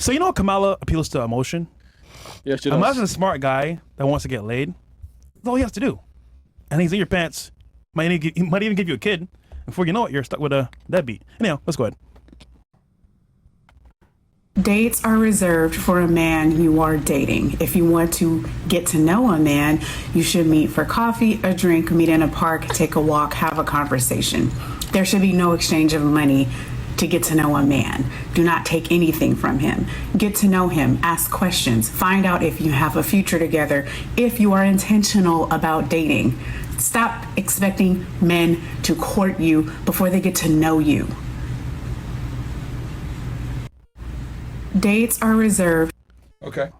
So you know Kamala appeals to emotion? Yeah, she does. Imagine a smart guy that wants to get laid. That's all he has to do. And he's in your pants. He might even give you a kid. Before you know it, you're stuck with a deadbeat. Anyhow, let's go ahead. Dates are reserved for a man you are dating. If you want to get to know a man, you should meet for coffee, a drink, meet in a park, take a walk, have a conversation. There should be no exchange of money to get to know a man. Do not take anything from him. Get to know him, ask questions, find out if you have a future together, if you are intentional about dating. Stop expecting men to court you before they get to know you. Dates are reserved. Okay.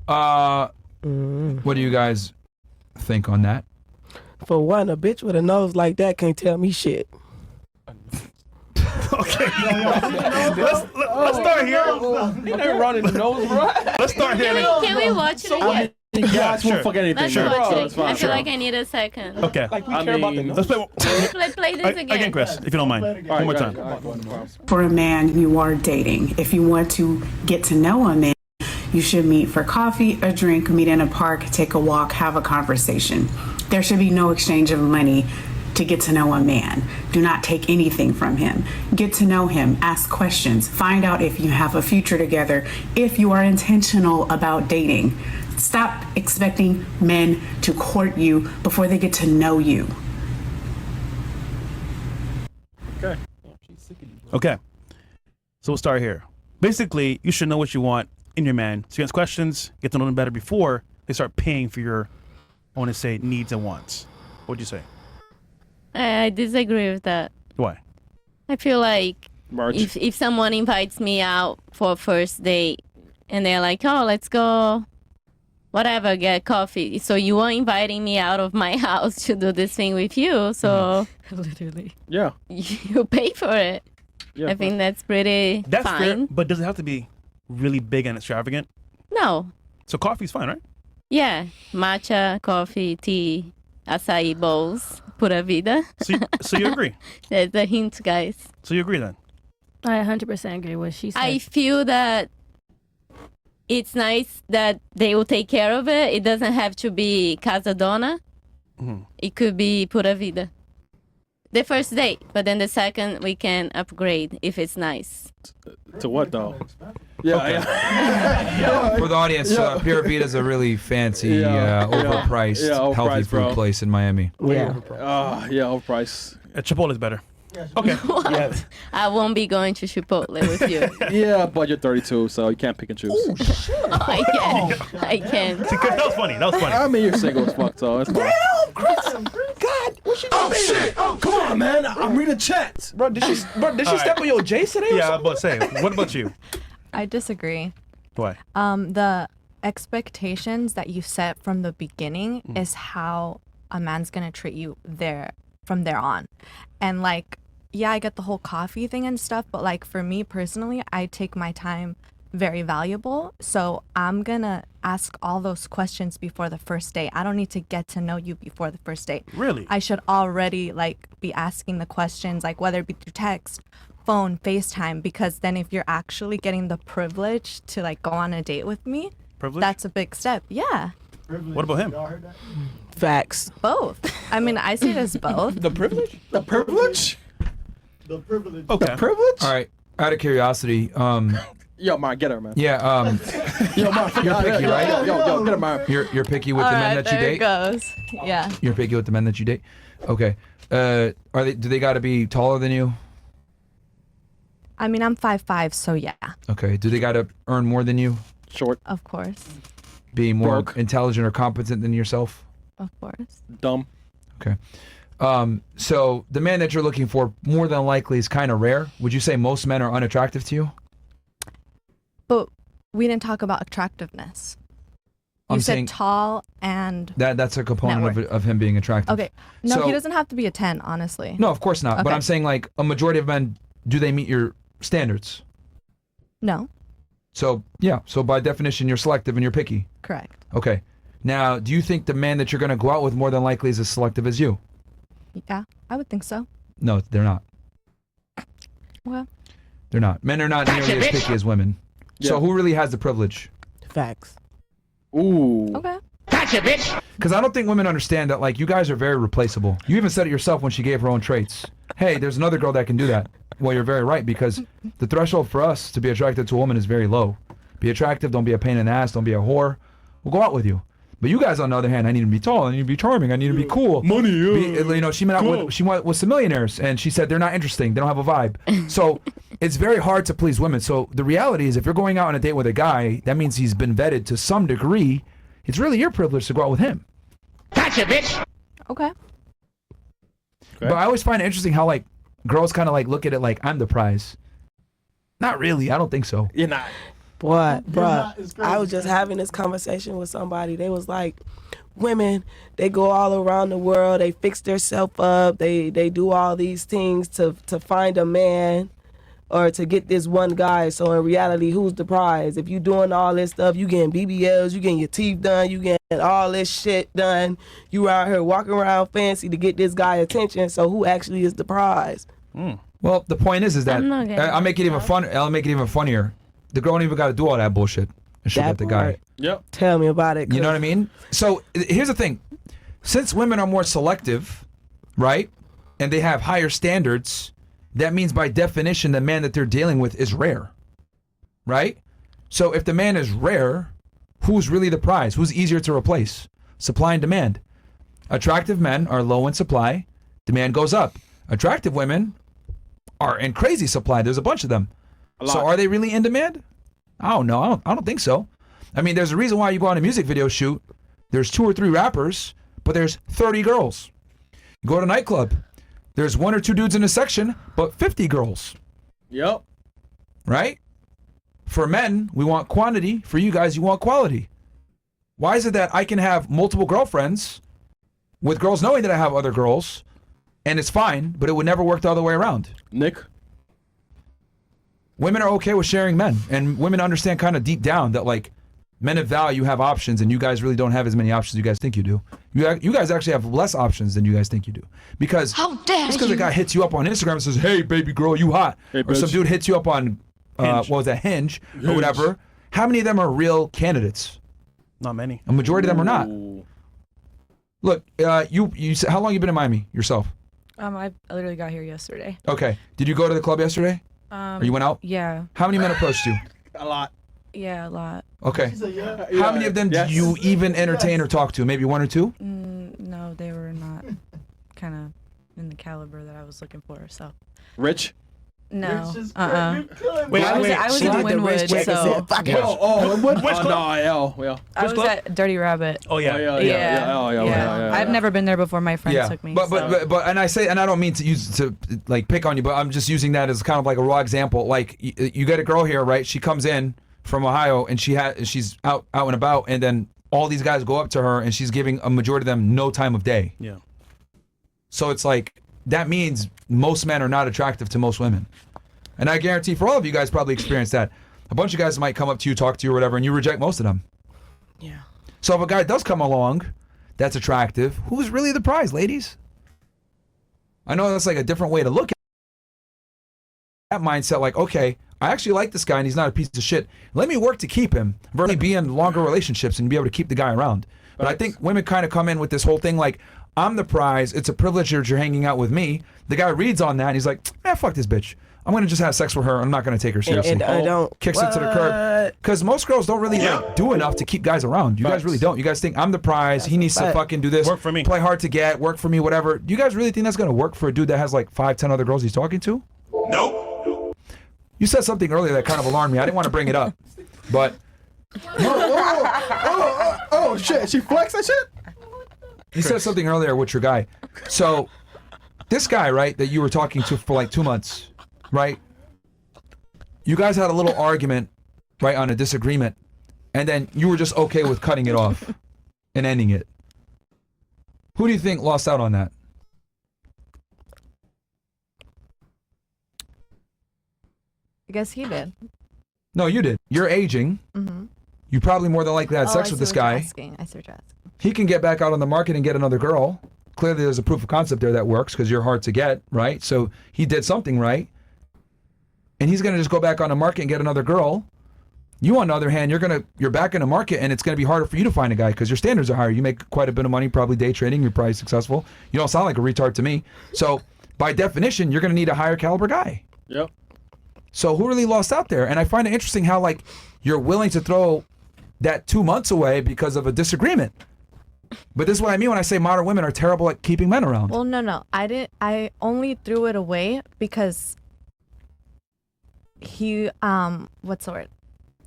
What do you guys think on that? For one, a bitch with a nose like that can't tell me shit. Okay. Let's start here. You never running the nose, bro. Let's start here. Can we watch it again? Yeah, Guys won't fuck anything. Let's Sure. watch Bro, it. it's fine. I feel Sure. like I need a second. Okay. Like we care about the nose. Let's Play this again. again, Chris, if you don't mind. One more time. For a man you are dating. If you want to get to know a man, you should meet for coffee, a drink, meet in a park, take a walk, have a conversation. There should be no exchange of money to get to know a man. Do not take anything from him. Get to know him, ask questions, find out if you have a future together, if you are intentional about dating. Stop expecting men to court you before they get to know you. Okay. So we'll start here. Basically, you should know what you want in your man. So you ask questions, get to know them better before they start paying for your, I want to say, needs and wants. What would you say? I disagree with that. Why? I feel like March. if someone invites me out for a first date and they're like, oh, let's go, whatever, get coffee. So you are inviting me out of my house to do this thing with you. So literally, Yeah. you pay for it. Yeah. I think that's pretty That's fine. fair, but does it have to be really big and extravagant? No. So coffee's fine, right? Yeah. Matcha, coffee, tea, acai bowls, pura vida. So you agree? That's a hint, guys. So you agree then? I 100% agree with what she said. I feel that it's nice that they will take care of it. It doesn't have to be Casa Dona. Mhm. It could be pura vida. The first date, but then the second we can upgrade if it's nice. To what though? Yeah. For the audience, Pura Vida is a really fancy, overpriced, overpriced, healthy food bro. place in Miami. Yeah. Yeah, overpriced. Chipotle's better. Okay. Yeah. I won't be going to Chipotle with you. Yeah, budget 32, so you can't pick and choose. I can. I can. See, Chris, that was funny. That was funny. I mean, you're single as fuck, so it's fine. God, what she doing? Shit! Oh, come on, man. I'm reading chats. Bro, did she step on your Jace today? Yeah, but say, what about you? I disagree. Why? The expectations that you set from the beginning is how a man's gonna treat you from there on. And like, yeah, I get the whole coffee thing and stuff, but like for me personally, I take my time very valuable. So I'm gonna ask all those questions before the first date. I don't need to get to know you before the first date. Really? I should already like be asking the questions, like whether it be through text, phone, FaceTime, because then if you're actually getting the privilege to like go on a date with me, Privilege? that's a big step. Yeah, What about him? Facts. both. I mean, I see it as both. The privilege? The privilege? Okay. Privilege? All right. Out of curiosity, Yo, Mark, get her, man. yeah, Yo, Mark, You're picky, right? Yo, get her, Mark. you're picky with All the men right, that you there date. it goes. Yeah. You're picky with the men that you date. Okay. Do they got to be taller than you? I mean, I'm 5'5", so yeah, Okay. Do they got to earn more than you? Short, of course, Be more Broke. intelligent or competent than yourself? of course. dumb. Okay. So the man that you're looking for more than likely is kind of rare. Would you say most men are unattractive to you? But we didn't talk about attractiveness. You I'm said saying tall and that's a component Net of him being attractive. okay. No, So- he doesn't have to be a 10, honestly. No, of course not. But Okay. I'm saying like a majority of men, do they meet your standards? No, So yeah. So by definition, you're selective and you're picky. correct. Okay. Now, do you think the man that you're going to go out with more than likely is as selective as you? Yeah, I would think so. No, they're not. Well, They're not. Men are not nearly as picky as women. So Yeah. who really has the privilege? Facts. Ooh. Okay. Because I don't think women understand that, like, you guys are very replaceable. You even said it yourself when she gave her own traits. Hey, there's another girl that can do that. Well, you're very right, because the threshold for us to be attracted to a woman is very low. Be attractive, don't be a pain in the ass, don't be a whore. We'll go out with you. But you guys, on the other hand, I need to be tall, I need to be charming, I need to be cool. Money, You know, she went out with some millionaires, and she said they're not interesting, they don't have a vibe. So it's very hard to please women. So the reality is, if you're going out on a date with a guy, that means he's been vetted to some degree. It's really your privilege to go out with him. Okay. But I always find it interesting how, like, girls kind of like look at it like I'm the prize. Not really. I don't think so. You're not. Boy, bruh, not as crazy I was just having this conversation with somebody. They was like, women, they go all around the world. They fix themselves up. They do all these things to find a man or to get this one guy. So in reality, who's the prize? If you doing all this stuff, you getting BBLs, you getting your teeth done, you getting all this shit done. You out here walking around fancy to get this guy attention. So who actually is the prize? Well, the point is that I'm not getting I'll make it even fun. I'll make it even funnier. The girl don't even got to do all that bullshit, and she'll That get the guy. part. Yep. Tell me about it. You know what I mean? So here's the thing: since women are more selective, right, and they have higher standards, that means by definition the man that they're dealing with is rare, right? So if the man is rare, who's really the prize? Who's easier to replace? Supply and demand. Attractive men are low in supply, demand goes up. Attractive women are in crazy supply. There's a bunch of them. So are they really in demand? I don't know. I don't think so. I mean, there's a reason why you go on a music video shoot. There's 2 or 3 rappers, but there's 30 girls. You go to a nightclub. There's 1 or 2 dudes in a section, but 50 girls. Yep. Right? For men, we want quantity. For you guys, you want quality. Why is it that I can have multiple girlfriends with girls knowing that I have other girls, and it's fine, but it would never work the other way around? Nick. Women are okay with sharing men, and women understand kind of deep down that, like, men of value have options, and you guys really don't have as many options as you guys think you do. You guys actually have less options than you guys think you do. Because just because a guy hits you up on Instagram and says, "Hey, baby girl, you hot," Hey, or some bitch. dude hits you up on what was that, Hinge or whatever, how many of them are real candidates? Not many. A majority of them are not. Ooh. Look, you how long you been in Miami yourself? I literally got here yesterday. Okay. Did you go to the club yesterday? Or you went out? Yeah. How many men approached you? A lot. Yeah, a lot. Okay. Yeah, How many of them yes. do you even entertain or talk to? Maybe 1 or 2? No, they were not kind of in the caliber that I was looking for. So Rich. no. Wait, I was in Wynwood, so No, L. Yeah. I was at Dirty Rabbit. Oh yeah. Yeah. I've never been there before. My friend took me. But so. and I don't mean to like pick on you, but I'm just using that as kind of like a raw example. Like you get a girl here, right? She comes in from Ohio and she's out and about, and then all these guys go up to her and she's giving a majority of them no time of day. Yeah. So it's like that means most men are not attractive to most women. And I guarantee for all of you guys probably experienced that. A bunch of guys might come up to you, talk to you or whatever, and you reject most of them. Yeah. So if a guy does come along that's attractive, who's really the prize, ladies? I know that's like a different way to look at that mindset. Like, okay, I actually like this guy and he's not a piece of shit. Let me work to keep him, versus be in longer relationships and be able to keep the guy around. But I think women kind of come in with this whole thing like, I'm the prize. It's a privilege that you're hanging out with me. The guy reads on that and he's like, man, fuck this bitch. I'm going to just have sex with her. I'm not going to take her seriously. And I don't. Kicks it to the curb. Because most girls don't really like, do enough to keep guys around. You guys really don't. You guys think, I'm the prize. He needs to fucking do this. Work for me. Play hard to get. Work for me, whatever. Do you guys really think that's going to work for a dude that has like 5, 10 other girls he's talking to? Nope. You said something earlier that kind of alarmed me. I didn't want to bring it up. But Oh shit! She flexed that shit. you said something earlier with your guy. So this guy, right, that you were talking to for like 2 months, right? You guys had a little argument, right, on a disagreement, and then you were just okay with cutting it off and ending it. Who do you think lost out on that? I guess he did. No, you did. You're aging. Mm-hmm. You probably more than likely had sex I with see this what you're guy. asking. I see what you're asking. He can get back out on the market and get another girl. Clearly there's a proof of concept there that works because you're hard to get, right? So he did something right. And he's going to just go back on the market and get another girl. You, on the other hand, you're back in the market, and it's gonna be harder for you to find a guy because your standards are higher. You make quite a bit of money, probably day trading. You're probably successful. You don't sound like a retard to me. So by definition, you're gonna need a higher caliber guy. Yep. So who really lost out there? And I find it interesting how like you're willing to throw that 2 months away because of a disagreement. But this is what I mean when I say modern women are terrible at keeping men around. Well, no. I only threw it away because he, what's the word?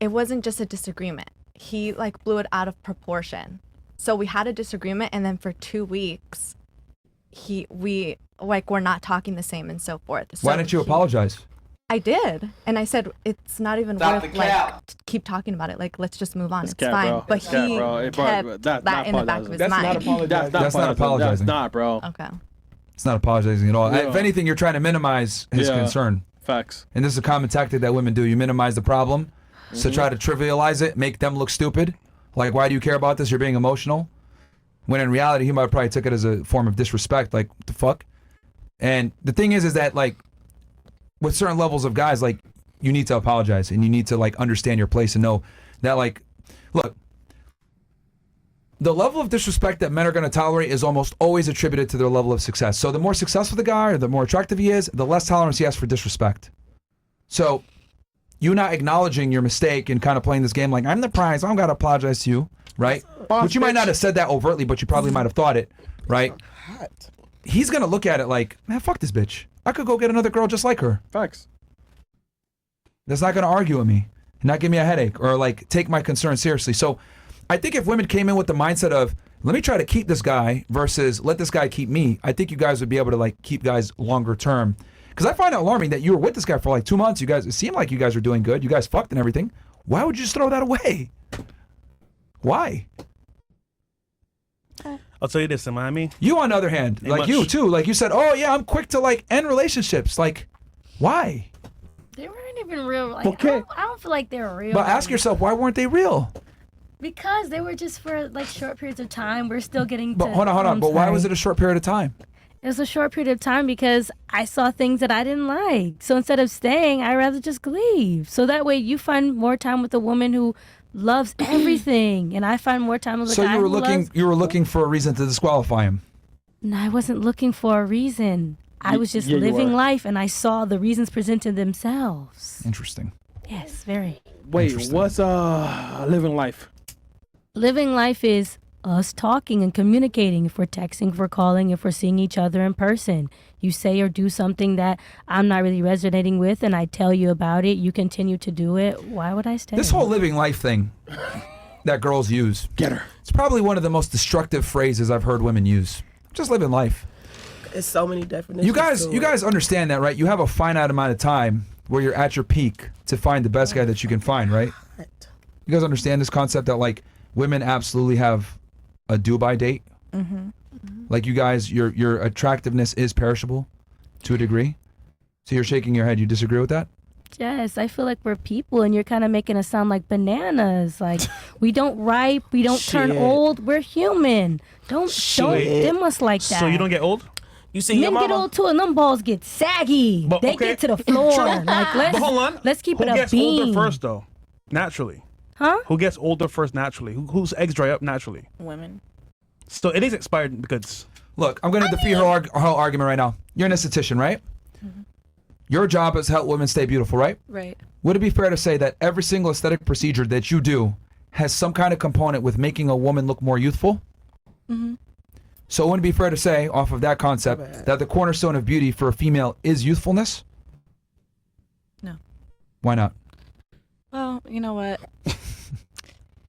It wasn't just a disagreement. He like blew it out of proportion. So we had a disagreement, and then for 2 weeks, we're not talking the same and so forth. So Why didn't you apologize? I did, and I said it's not even Stop worth the like cap. keep talking about it. Like, let's just move on. It's cap, fine. bro. But It's cap, he bro. kept that in the back of his That's mind. not apologizing. That's not apologizing. That's not, bro. Okay. It's not apologizing at all. Yeah. If anything, you're trying to minimize his Yeah. concern. Facts. And this is a common tactic that women do. You minimize the problem to try to trivialize it, make them look stupid. Like, why do you care about this? You're being emotional. When in reality, he might probably took it as a form of disrespect. Like, what the fuck? And the thing is that, like, with certain levels of guys, like, you need to apologize and you need to, like, understand your place and know that, like, look, the level of disrespect that men are going to tolerate is almost always attributed to their level of success. So the more successful the guy or the more attractive he is, the less tolerance he has for disrespect. So you not acknowledging your mistake and kind of playing this game like, I'm the prize, I don't got to apologize to you, right? Which you might not have said that overtly, but you probably might have thought it, right? He's going to look at it like, man, fuck this bitch. I could go get another girl just like her. Facts. That's not going to argue with me and not give me a headache or like take my concern seriously. So I think if women came in with the mindset of, let me try to keep this guy versus let this guy keep me, I think you guys would be able to like keep guys longer term. Because I find it alarming that you were with this guy for like 2 months. You guys, it seemed like you guys were doing good. You guys fucked and everything. Why would you just throw that away? Why? I'll tell you this, in Miami. You, on the other hand, Ain't like much. you too, like you said, oh yeah, I'm quick to like end relationships. Like, why? They weren't even real. Like, Okay. I don't feel like they were real. But ask yourself, why weren't they real? Because they were just for like short periods of time. We're still getting. But hold on. But why was it a short period of time? It was a short period of time because I saw things that I didn't like. So instead of staying, I'd rather just leave. So that way you find more time with a woman who loves everything, and I find more time with a So guy you were who looking, loves... you were looking for a reason to disqualify him. No, I wasn't looking for a reason. I was just yeah, you living were. life, and I saw the reasons presented themselves. Interesting. Yes, very. Wait, Interesting. what's living life? Living life is us talking and communicating. If we're texting, if we're calling, if we're seeing each other in person. You say or do something that I'm not really resonating with, and I tell you about it. You continue to do it. Why would I stay? This whole living life thing that girls use, Get her. it's probably one of the most destructive phrases I've heard women use. Just living life. It's so many definitions. You guys, to you it. guys understand that, right? You have a finite amount of time where you're at your peak to find the best guy that you can find, right? You guys understand this concept that like women absolutely have a do-by date? Mm-hmm. Like you guys, your attractiveness is perishable to a degree. So you're shaking your head. You disagree with that? Yes, I feel like we're people, and you're kind of making us sound like bananas. Like we don't ripe, we don't turn Shit. old. We're human. Don't dim us like that. So you don't get old? You see your Men get mama? old too, and them balls get saggy. But, they okay. get to the floor. Like But hold on. let's keep Who it a gets beam. older first, though? Naturally. Huh? Who gets older first naturally? Whose eggs dry up naturally? Women. So it is expired because Look, I'm going to defeat her whole argument right now. You're an esthetician, right? Your job is to help women stay beautiful, right? Right. Would it be fair to say that every single aesthetic procedure that you do has some kind of component with making a woman look more youthful? So wouldn't it be fair to say, off of that concept, that the cornerstone of beauty for a female is youthfulness? No. Why not? Well, you know what?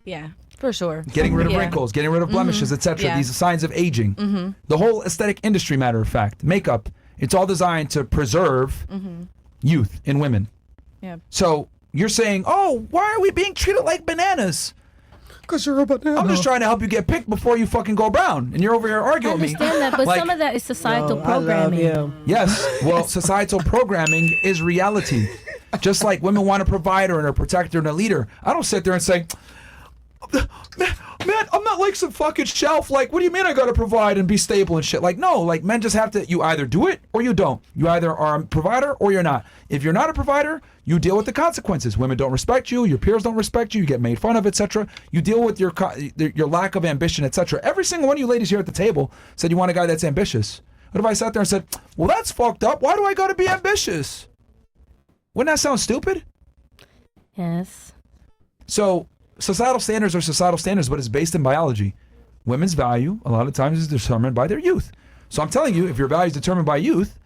Yeah, for sure. Getting rid of Yeah. wrinkles, getting rid of blemishes, etc. Yeah. These are signs of aging. The whole aesthetic industry, matter of fact, makeup, it's all designed to preserve youth in women. Yeah. So you're saying, oh, why are we being treated like bananas? Because you're a banana. I'm just trying to help you get picked before you fucking go brown. And you're over here I arguing with me. understand that, but Like, some of that is societal I love programming. him. yes, well, societal programming is reality. Just like women want a provider and a protector and a leader. I don't sit there and say, man, I'm not like some fucking shelf. Like, what do you mean I gotta provide and be stable and shit? Like, no, like men just have to, you either do it or you don't. You either are a provider or you're not. If you're not a provider, you deal with the consequences. Women don't respect you, your peers don't respect you, you get made fun of, etc. You deal with your lack of ambition, etc. Every single one of you ladies here at the table said you want a guy that's ambitious. What if I sat there and said, well, that's fucked up. Why do I gotta be ambitious? Wouldn't that sound stupid? Yes. So societal standards are societal standards, but it's based in biology. Women's value, a lot of times, is determined by their youth. So I'm telling you, if your value is determined by youth,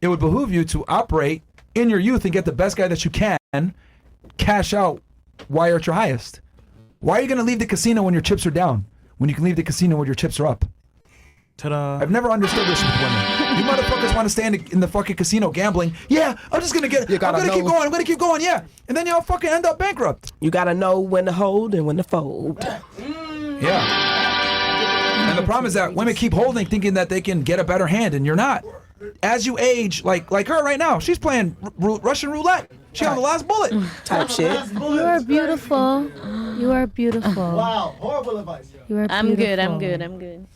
it would behoove you to operate in your youth and get the best guy that you can, cash out while you're at your highest. Why are you going to leave the casino when your chips are down, when you can leave the casino when your chips are up? Ta-da. I've never understood this with women. You motherfuckers want to stay in the fucking casino gambling. Yeah, I'm just going to get, I'm going to keep going, I'm going to keep going, yeah. And then y'all fucking end up bankrupt. You gotta know when to hold and when to fold. Yeah. And the problem is that women keep holding, thinking that they can get a better hand, and you're not. As you age, like her right now, she's playing Russian roulette. She on the last bullet. Type shit. You are beautiful. You are beautiful. Wow, horrible advice. You are I'm good. beautiful. I'm good. I'm good.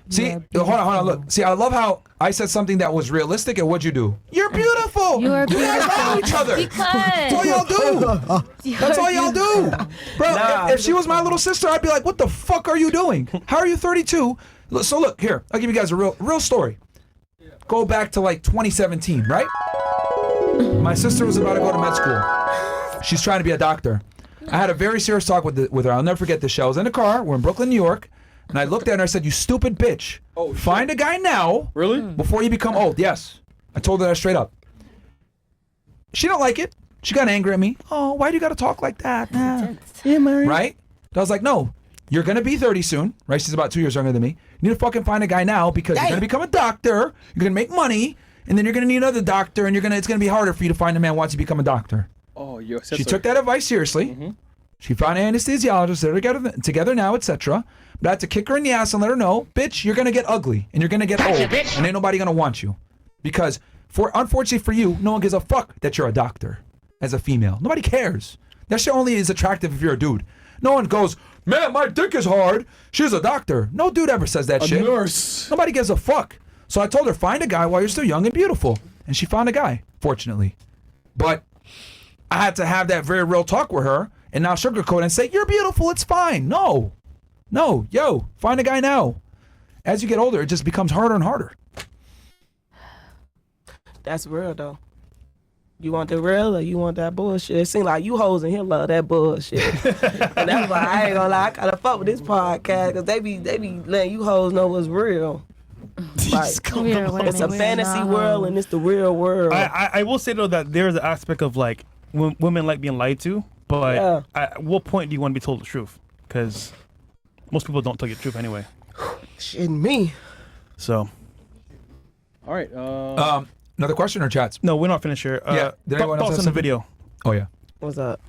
See, hold on, look. See, I love how I said something that was realistic, and what'd you do? You're beautiful. You are You guys beautiful. love each other. That's all y'all do. That's all y'all do. Bro, if she was my little sister, I'd be like, what the fuck are you doing? How are you 32? So look, here, I'll give you guys a real story. Go back to like 2017, right? My sister was about to go to med school. She's trying to be a doctor. I had a very serious talk with her. I'll never forget this. I was in a car. We're in Brooklyn, New York. And I looked at her and I said, you stupid bitch. Find a guy now. Really? Before you become old. Yes. I told her that straight up. She don't like it. She got angry at me. Oh, why do you got to talk like that? Yeah, Myron. Right? I was like, no. You're going to be 30 soon. Right? She's about 2 years younger than me. You need to fucking find a guy now because you're going to become a doctor. You're going to make money. And then you're going to need another doctor. And it's going to be harder for you to find a man once you become a doctor. Oh, you She took that advice seriously. She found an anesthesiologist. They're together now, etc. But I had to kick her in the ass and let her know, bitch, you're gonna get ugly and you're gonna get old, and ain't nobody gonna want you, because unfortunately for you, no one gives a fuck that you're a doctor as a female. Nobody cares. That shit only is attractive if you're a dude. No one goes, man, my dick is hard. She's a doctor. No dude ever says that shit. Nurse. Nobody gives a fuck. So I told her, find a guy while you're still young and beautiful, and she found a guy, fortunately. But I had to have that very real talk with her and not sugarcoat and say, you're beautiful, it's fine. No, yo, find a guy now. As you get older, it just becomes harder and harder. That's real though. You want the real or you want that bullshit? It seems like you hoes in here love that bullshit. And that's why I ain't gonna lie, I kinda fuck with this podcast, cause they be letting you hoes know what's real. Like, it's a fantasy world and it's the real world. I will say though that there's an aspect of like women like being lied to, but at what point do you want to be told the truth? Because most people don't tell you the truth anyway. Shitting me. So. All right. Another question or chats? No, we're not finished here. Yeah. Did anyone else thoughts have on the something? video? Oh yeah. What's up?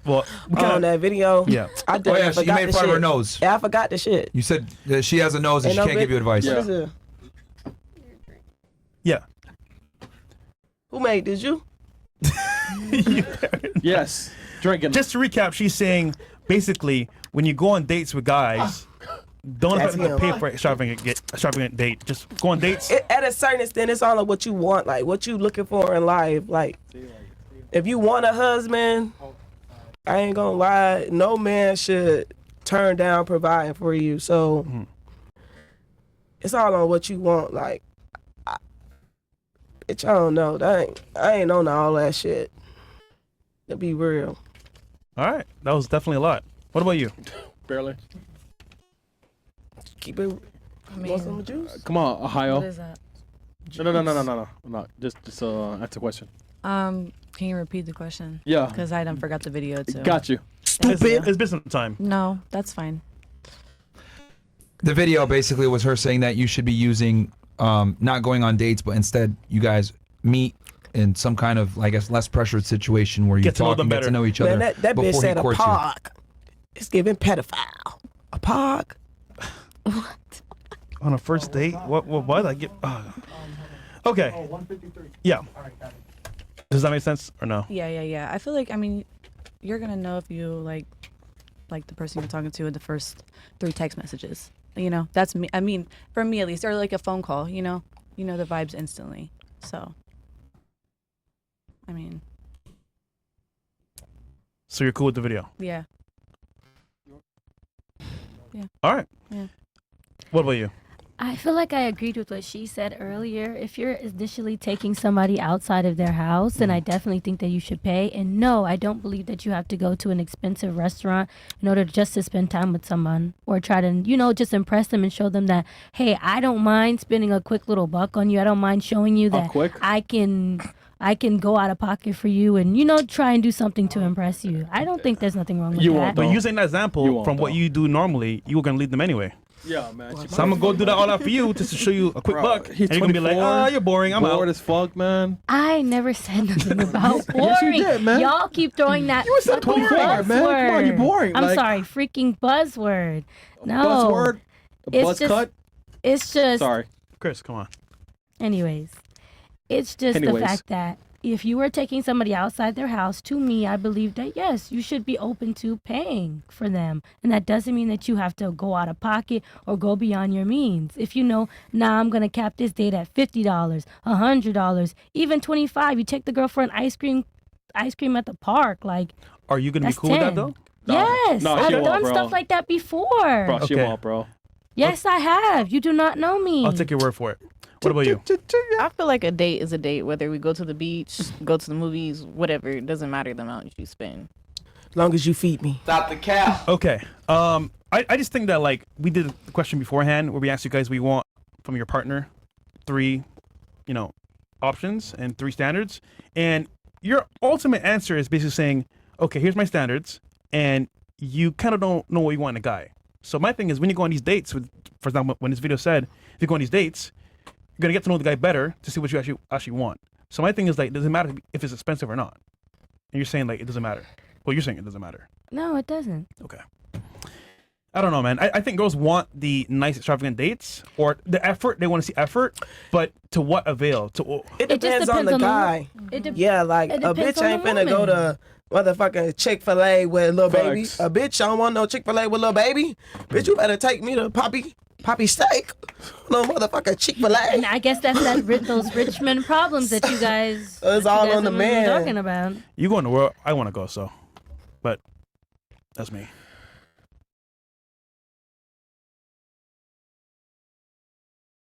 Well, On that video? Yeah. I Oh yeah, you made fun of her nose. Yeah, I forgot the shit. You said that she has a nose and Ain't she no can't give you advice. What is it? Yeah. Who made? Did you? Yes. Drinking. Just to recap, she's saying basically when you go on dates with guys, don't expect them to pay for a extravagant date. Just go on dates. At a certain extent, it's all of what you want, like what you looking for in life. Like, if you want a husband, I ain't gonna lie, no man should turn down providing for you. So it's all on what you want. Like, bitch, I don't know. I ain't on all that shit. To be real. All right, that was definitely a lot. What about you? Barely. Keep it. Want some juice? Come on, Ohio. What is that? No. Just answer the question. Can you repeat the question? Yeah. Because I done forgot the video too. Got you. It's business time. No, that's fine. The video basically was her saying that you should be using, not going on dates, but instead you guys meet in some kind of, I guess, less pressured situation where you talk and get to know each other Man, that bitch before he said a courts you. park. It's giving pedophile. A park? What? On a first date? What? I get. Okay. Yeah. Does that make sense or no? Yeah. I feel like, I mean, you're gonna know if you like like the person you're talking to in the first 3 text messages. You know, that's me. I mean, for me at least, or like a phone call. You know the vibes instantly. So, I mean, So you're cool with the video? yeah. All right. Yeah. What about you? I feel like I agreed with what she said earlier. If you're initially taking somebody outside of their house, then I definitely think that you should pay. And no, I don't believe that you have to go to an expensive restaurant in order just to spend time with someone or try to, just impress them and show them that, hey, I don't mind spending a quick little buck on you. I don't mind showing you that quick? I can go out of pocket for you and, try and do something to impress you. I don't think there's nothing wrong with You that. won't, But though. using that example You won't, from what though. you do normally, you were gonna lead them anyway. Yeah, man. So I'm gonna go do that all out for you just to show you a quick Bro, buck. he's And you're gonna be like, 24, you're boring. I'm bored out. as fuck, man. I never said nothing about boring. Yes, you did, man. Y'all keep throwing that You said fucking 24, man. Come on, you're buzzword. boring. I'm Like- sorry, freaking buzzword. No. Buzzword. It's Buzz just- cut. It's just, Sorry. Chris, come on. anyways, it's just Anyways. the fact that if you were taking somebody outside their house, to me, I believe that yes, you should be open to paying for them. And that doesn't mean that you have to go out of pocket or go beyond your means. If you know, I'm going to cap this date at $50, $100, even $25, you take the girl for an ice cream at the park. Like, Are you gonna be that's cool with that 10. though? Yes, No, she I've won't, done bro. stuff like that before. Bro, she Okay. won't, bro. Yes, I have. You do not know me. I'll take your word for it. What about you? I feel like a date is a date, whether we go to the beach, go to the movies, whatever. It doesn't matter the amount you spend. As long as you feed me. Stop the cap. Okay. I just think that like we did the question beforehand where we asked you guys what you want from your partner, 3, options and 3 standards, and your ultimate answer is basically saying, okay, here's my standards, and you kind of don't know what you want in a guy. So my thing is when you go on these dates, for example, when this video said, if you go on these dates, you're gonna get to know the guy better to see what you actually want. So my thing is like, it doesn't matter if it's expensive or not. And you're saying like it doesn't matter. Well, you're saying it doesn't matter. No, it doesn't. Okay. I don't know, man. I think girls want the nice, extravagant dates or the effort. They want to see effort, but to what avail? It just depends on depends the on the guy. Yeah, like it a depends bitch on ain't the finna go woman. to motherfucking Chick-fil-A with Lil Baby. Facts. A bitch don't want no Chick-fil-A with Lil Baby. Bitch, you better take me to Poppy Steak. No motherfucking Chick-fil-A. And I guess that's those Richmond problems that you guys. It's that you all guys on the have been man. Talking about. You go in the world. I want to go, so. But that's me.